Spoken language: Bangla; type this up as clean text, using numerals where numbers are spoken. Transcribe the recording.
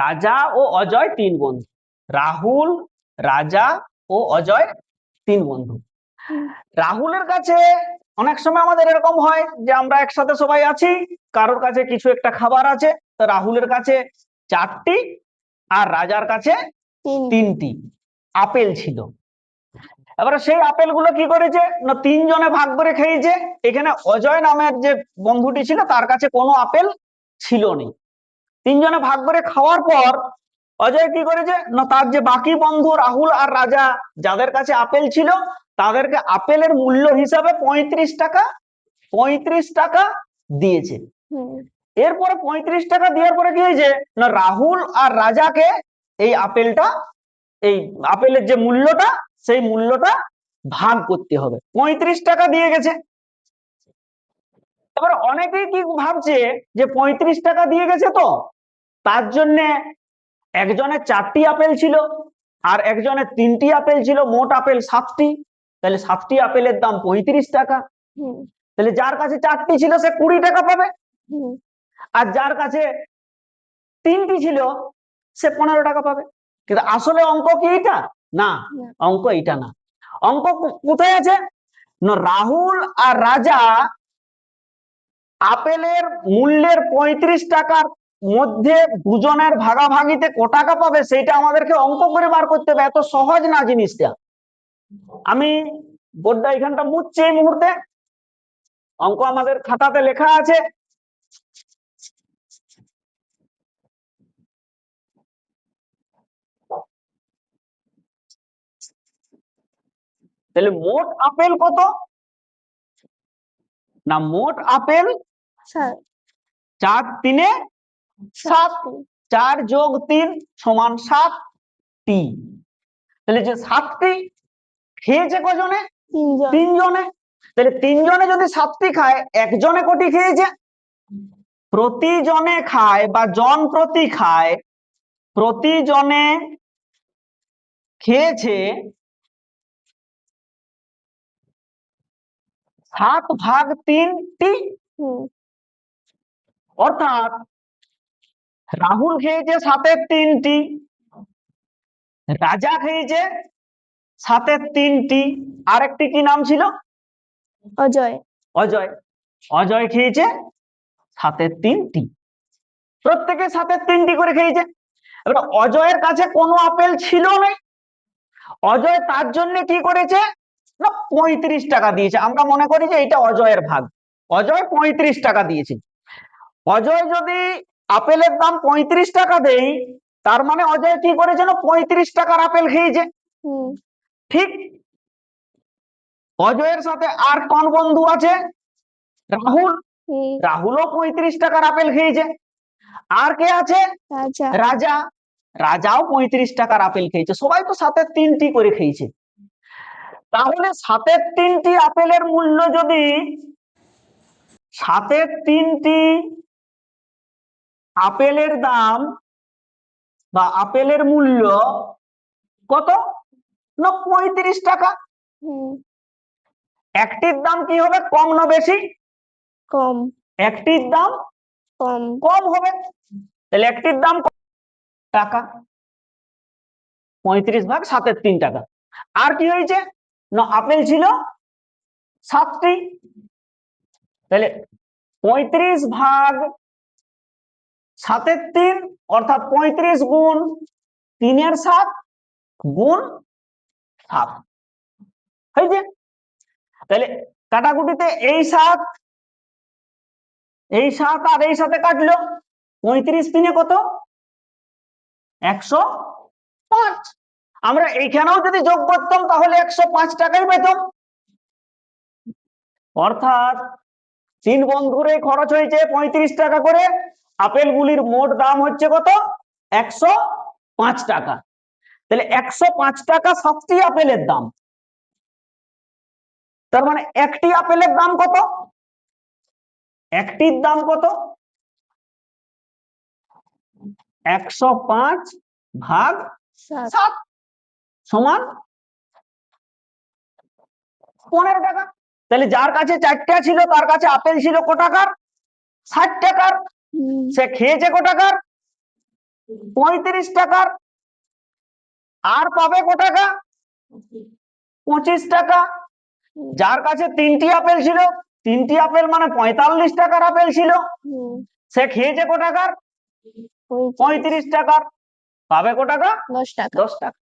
রাজা ও অজয় 3 বন্ধু। রাহুল, রাজা ও অজয় 3 বন্ধু। রাহুলের কাছে অনেক সময় আমাদের এরকম হয় যে আমরা একসাথে সবাই আছি, কারোর কাছে কিছু একটা খাবার আছে, তো রাহুলের কাছে 4টি আর রাজার কাছে 3টি আপেল ছিল। এবারে সেই আপেল গুলো কি করেছে না 3 জনে ভাগ করে খেয়েছে। এখানে অজয় নামের যে বন্ধুটি ছিল তার কাছে কোনো আপেল ছিল না। 3 জনে ভাগ করে খাওয়ার পর অজয় কি করেছে না তার যে বাকি বন্ধু রাহুল আর রাজা যাদের কাছে আপেল ছিল তাদেরকে আপেলের মূল্য হিসাবে 35 টাকা দিয়েছে। এরপরে 35 টাকা দেওয়ার পরে কি হয়েছে না রাহুল আর রাজাকে এই আপেলের যে মূল্যটা সেই মূল্যটা ভাগ করতে হবে। 35 টাকা দিয়ে গেছে। এবার অনেকেই কি ভাবছে যে 35 টাকা দিয়ে গেছে, তো তার জন্য একজনের 4টি আপেল ছিল আর একজনের 3টি আপেল ছিল, মোট আপেল 7টি, তাহলে 7টি আপেলের দাম 35 টাকা। তাহলে যার কাছে 4টি ছিল সে 20 টাকা পাবে, আর যার কাছে 3টি ছিল সে 15 টাকা পাবে। কিন্তু আসলে অঙ্ক কি এটা? না, অঙ্ক এটা না। অঙ্ক কোথায় আছে না রাহুল আর রাজা আপেলের মূল্যের 35 টাকার মধ্যে দুজনের ভাগাভাগিতে ক টাকা পাবে সেটা আমাদেরকে অঙ্ক করে বার করতে হবে। এত সহজ না জিনিসটা। আমি বোর্ডটা এখানটা মুছছি এই মুহূর্তে, অঙ্ক আমাদের খাতাতে লেখা আছে। তাহলে মোট আপেল কত না মোট আপেল 4 3 7, 4 যোগ 3 সমান 7টি। তাহলে যে 7টি খেয়েছে কজনে? 3 জনে। তাহলে 3 জনে যদি 7টি খায়, একজনে কটি খেয়েছে? প্রতি জনে খায় বা জন প্রতি খায়, প্রতি জনে খেয়েছে 7/3টি। অর্থাৎ রাহুল খেয়েছে 7/3টি, রাজা খেয়েছে 7/3টি, আরেকটি কি নাম ছিল? অজয়। অজয় অজয় খেয়েছে 7/3টি। প্রত্যেকে 7/3টি করে খেয়েছে। এবার অজয়ের কাছে কোনো আপেল ছিল না, অজয় তার জন্য কি করেছে না 35 টাকা দিয়েছে। আমরা মনে করি যে এটা অজয়ের ভাগ, অজয় 35 টাকা দিয়েছে। অজয় যদি আপেলের দাম 35 টাকা দেই, তার মানে অজয় কি করেছে না 35 টাকার আপেল খেয়েছে। ঠিক অজয়ের সাথে আর কোন বন্ধু আছে? রাহুল। রাহুলও 35 টাকার আপেল খেয়েছে। আর কে আছে? রাজা। রাজাও 35 টাকার আপেল খেয়েছে। সবাই তো 7/3টি করে খেয়েছে। তাহলে 7/3টি আপেলের মূল্য যদি 7/3টি আপেলের দাম বা আপেলের মূল্য কত না 35 টাকা। একটির দাম কি হবে কম না বেশি? কম। একটির দাম কম হবে। তাহলে একটির দাম টাকা, 35/7/3 টাকা। আর কি হয়েছে না আপেল ছিল 7টি, তাহলে 35/7/3 অর্থাৎ 35 গুণ 3/7 গুণ 7 হয়েছে। তাহলে কাটাকুটিতে এই 7 আর এই 7 কাটলো, 35 3 কত? 105। আমরা এইখানেও যদি যোগ করতাম তাহলে 105 টাকাই পেতাম। অর্থাৎ 3 বন্ধুরে খরচ হয়েছে 35 টাকা করে। আপেলগুলির মোট দাম হচ্ছে কত? 105 টাকা। তাহলে 105 টাকা 7টি আপেলের দাম। তার মানে একটি আপেলের দাম কত? একটির দাম কত? 105/7 সমান 15 টাকা। তাহলে যার কাছে 4টা ছিল তার কাছে আপেল ছিল ক টাকার? 60 টাকার। সে খেয়েছে ক টাকার? 35 টাকার, আর পাবে ক টাকা? 25 টাকা। যার কাছে 3টি আপেল ছিল, 3টি আপেল মানে 45 টাকার আপেল ছিল, সে খেয়েছে ক টাকার? 35 টাকার, পাবে ক টাকা? 10 টাকা। 10 টাকা।